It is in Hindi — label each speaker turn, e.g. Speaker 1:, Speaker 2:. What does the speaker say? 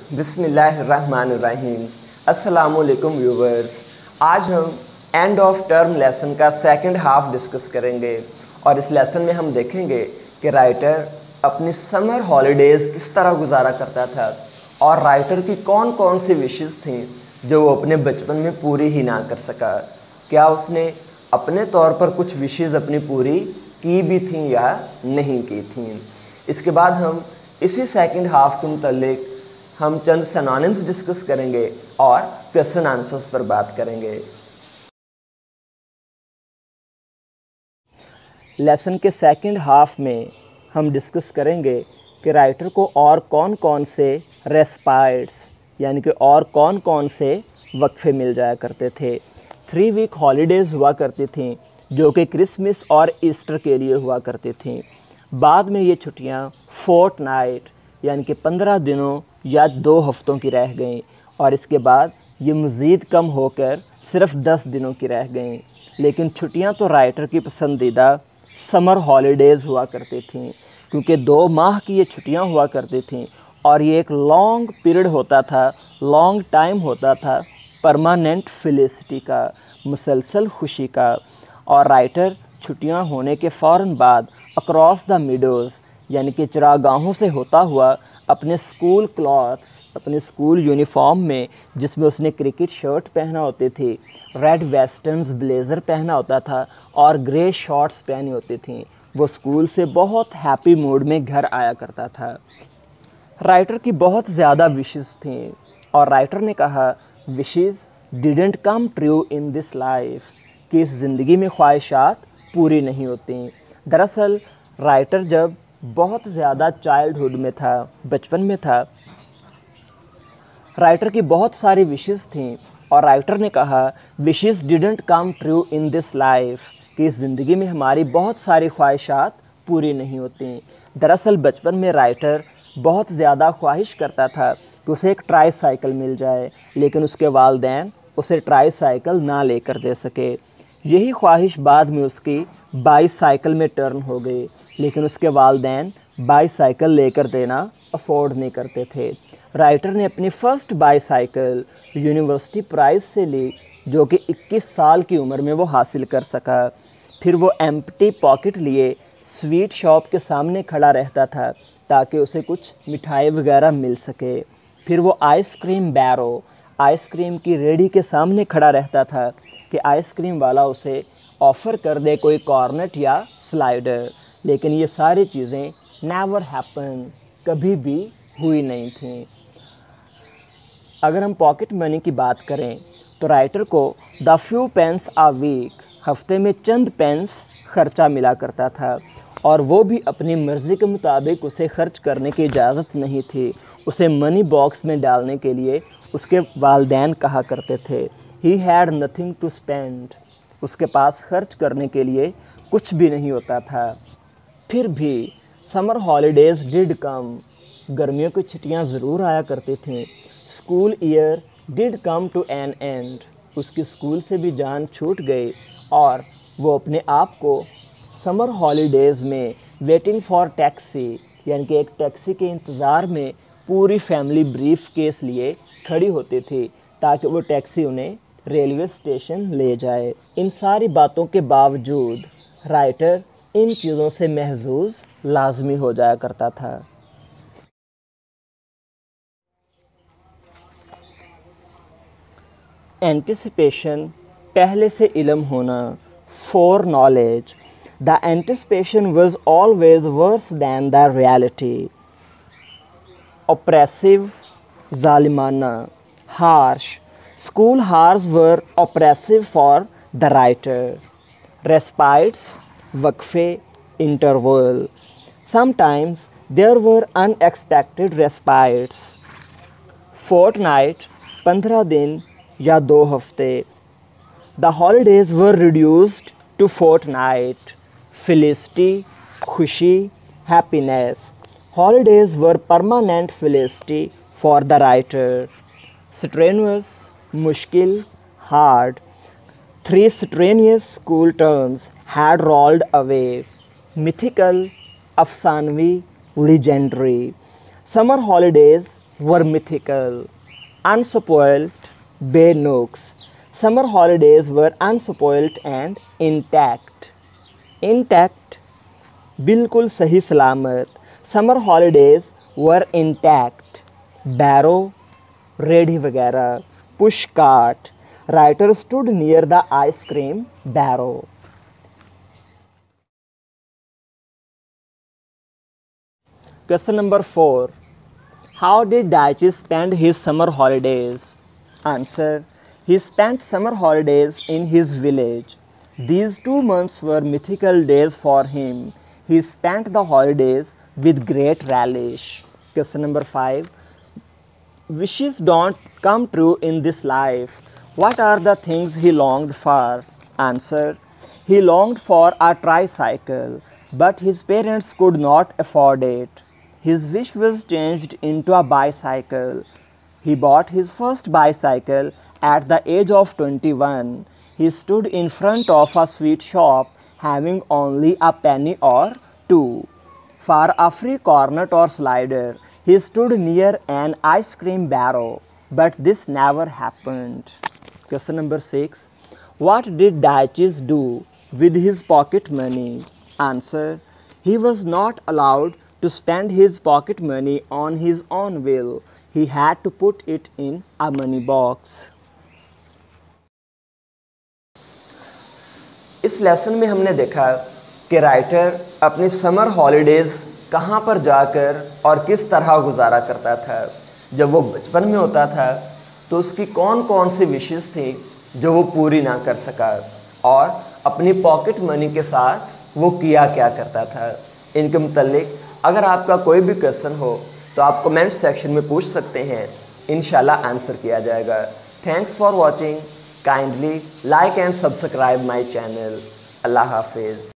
Speaker 1: बिस्मिल्लाहिर्रहमानिर्रहीम। अस्सलामुअलैकुम व्यूवर्स। आज हम एंड ऑफ टर्म लेसन का सेकंड हाफ डिस्कस करेंगे और इस लेसन में हम देखेंगे कि राइटर अपनी समर हॉलीडेज़ किस तरह गुजारा करता था और राइटर की कौन कौन सी विशेज़ थी जो वो अपने बचपन में पूरी ही ना कर सका। क्या उसने अपने तौर पर कुछ विशेज़ अपनी पूरी की भी थी या नहीं की थी। इसके बाद हम इसी सेकंड हाफ के मुतालिक हम चंद सिनोनिम्स डिस्कस करेंगे और क्वेश्चन आंसर्स पर बात करेंगे। लेसन के सेकंड हाफ में हम डिस्कस करेंगे कि राइटर को और कौन कौन से रेस्पाइट्स यानी कि और कौन कौन से वक्फे मिल जाया करते थे। 3 वीक हॉलीडेज़ हुआ करती थीं जो कि क्रिसमस और ईस्टर के लिए हुआ करती थीं। बाद में ये छुट्टियाँ फोर्टनाइट यानी कि 15 दिनों या 2 हफ्तों की रह गईं और इसके बाद ये मज़ीद कम होकर सिर्फ 10 दिनों की रह गईं। लेकिन छुट्टियां तो राइटर की पसंदीदा समर हॉलीडेज़ हुआ करती थीं क्योंकि 2 माह की ये छुट्टियां हुआ करती थीं और ये एक लॉन्ग पीरियड होता था, लॉन्ग टाइम होता था परमानेंट फेलिसिटी का, मुसलसल खुशी का। और राइटर छुट्टियां होने के फ़ौरन बाद अक्रॉस द मीडोज़ यानी कि चरागाहों से होता हुआ अपने स्कूल क्लॉथ्स, अपने स्कूल यूनिफॉर्म में जिसमें उसने क्रिकेट शर्ट पहना होती थी, रेड वेस्टर्न्स ब्लेज़र पहना होता था और ग्रे शॉर्ट्स पहनी होती थी, वो स्कूल से बहुत हैप्पी मूड में घर आया करता था। राइटर की बहुत ज़्यादा विशेज़ थीं और राइटर ने कहा wishes didn't come true in this life, कि इस ज़िंदगी में ख्वाहिशात पूरी नहीं होती। दरअसल राइटर जब बहुत ज़्यादा चाइल्डहुड में था, बचपन में था, राइटर की बहुत सारी विशेज़ थीं और राइटर ने कहा wishes didn't come true in this life, कि इस ज़िंदगी में हमारी बहुत सारी ख्वाहिशात पूरी नहीं होती। दरअसल बचपन में राइटर बहुत ज़्यादा ख्वाहिश करता था कि उसे एक ट्राई साइकिल मिल जाए, लेकिन उसके वालिदैन उसे ट्राई साइकिल ना लेकर दे सके। यही ख्वाहिश बाद में उसकी बाईसाइकिल में टर्न हो गई, लेकिन उसके वालिदैन बाईसाइकिल लेकर देना अफोर्ड नहीं करते थे। राइटर ने अपनी फ़र्स्ट बाईसाइकिल यूनिवर्सिटी प्राइज़ से ली जो कि 21 साल की उम्र में वो हासिल कर सका। फिर वो एम्प्टी पॉकेट लिए स्वीट शॉप के सामने खड़ा रहता था ताकि उसे कुछ मिठाई वगैरह मिल सके। फिर वो आइसक्रीम बैरो, आइसक्रीम की रेडी के सामने खड़ा रहता था कि आइसक्रीम वाला उसे ऑफ़र कर दे कोई कॉर्नेट या स्लाइडर, लेकिन ये सारी चीज़ें नेवर हैपन, कभी भी हुई नहीं थी। अगर हम पॉकेट मनी की बात करें तो राइटर को the few pence a week, हफ्ते में चंद पेंस खर्चा मिला करता था और वो भी अपनी मर्ज़ी के मुताबिक उसे खर्च करने की इजाज़त नहीं थी। उसे मनी बॉक्स में डालने के लिए उसके वालिदैन कहा करते थे he had nothing to spend, उसके पास खर्च करने के लिए कुछ भी नहीं होता था। फिर भी समर हॉलीडेज़ डिड कम, गर्मियों की छुट्टियां ज़रूर आया करती थीं। School year did come to an end, उसकी स्कूल से भी जान छूट गई और वो अपने आप को समर हॉलीडेज़ में वेटिंग फॉर टैक्सी यानी कि एक टैक्सी के इंतज़ार में पूरी फैमिली ब्रीफ केस लिए खड़ी होती थी ताकि वो टैक्सी उन्हें रेलवे स्टेशन ले जाए। इन सारी बातों के बावजूद राइटर इन चीज़ों से महजूज लाजमी हो जाया करता था। एंटिसिपेशन, पहले से इल्म होना, foreknowledge. The anticipation was always worse than the reality. Oppressive, जालिमाना, harsh. School hours were oppressive for the writer. Respites, वक्फे, interval. Sometimes there were unexpected respites. Fortnight, 15 दिन या 2 हफ्ते. The holidays were reduced to fortnight. Felicity, खुशी, happiness. Holidays were permanent felicity for the writer. Strenuous, मुश्किल, hard. 3 strenuous school terms had rolled away. Mythical, अफसानवी, legendary. Summer holidays were mythical, unspoiled bay nooks. Summer holidays were unspoiled and intact. Intact, बिल्कुल सही सलामत. Summer holidays were intact. Barrow, रेढ़ी वगैरह. Push cart. Writer stood near the ice cream barrow. Question number 4. How did Daichi spend his summer holidays? Answer. He spent summer holidays in his village. These 2 months were mythical days for him. He spent the holidays with great relish. Question number 5. Wishes don't come true in this life. What are the things he longed for? Answer. He longed for a tricycle, but his parents could not afford it. His wish was changed into a bicycle. He bought his first bicycle at the age of 21. He stood in front of a sweet shop having only a penny or two. For a free cornet or slider, he stood near an ice cream barrow, but this never happened. Question number 6. What did Daichi do with his pocket money? Answer. He was not allowed to spend his pocket money on his own will. He had to put it in a money box. इस लेसन में हमने देखा कि राइटर अपनी समर हॉलीडेज़ कहाँ पर जाकर और किस तरह गुजारा करता था. जब वो बचपन में होता था तो उसकी कौन कौन सी विशेस थी जो वो पूरी ना कर सका और अपनी पॉकेट मनी के साथ वो किया क्या करता था. इनके मुतालिक अगर आपका कोई भी क्वेश्चन हो तो आप कमेंट सेक्शन में पूछ सकते हैं. इंशाल्लाह आंसर किया जाएगा. Thanks for watching. Kindly like and subscribe my channel. Allah हाफिज़.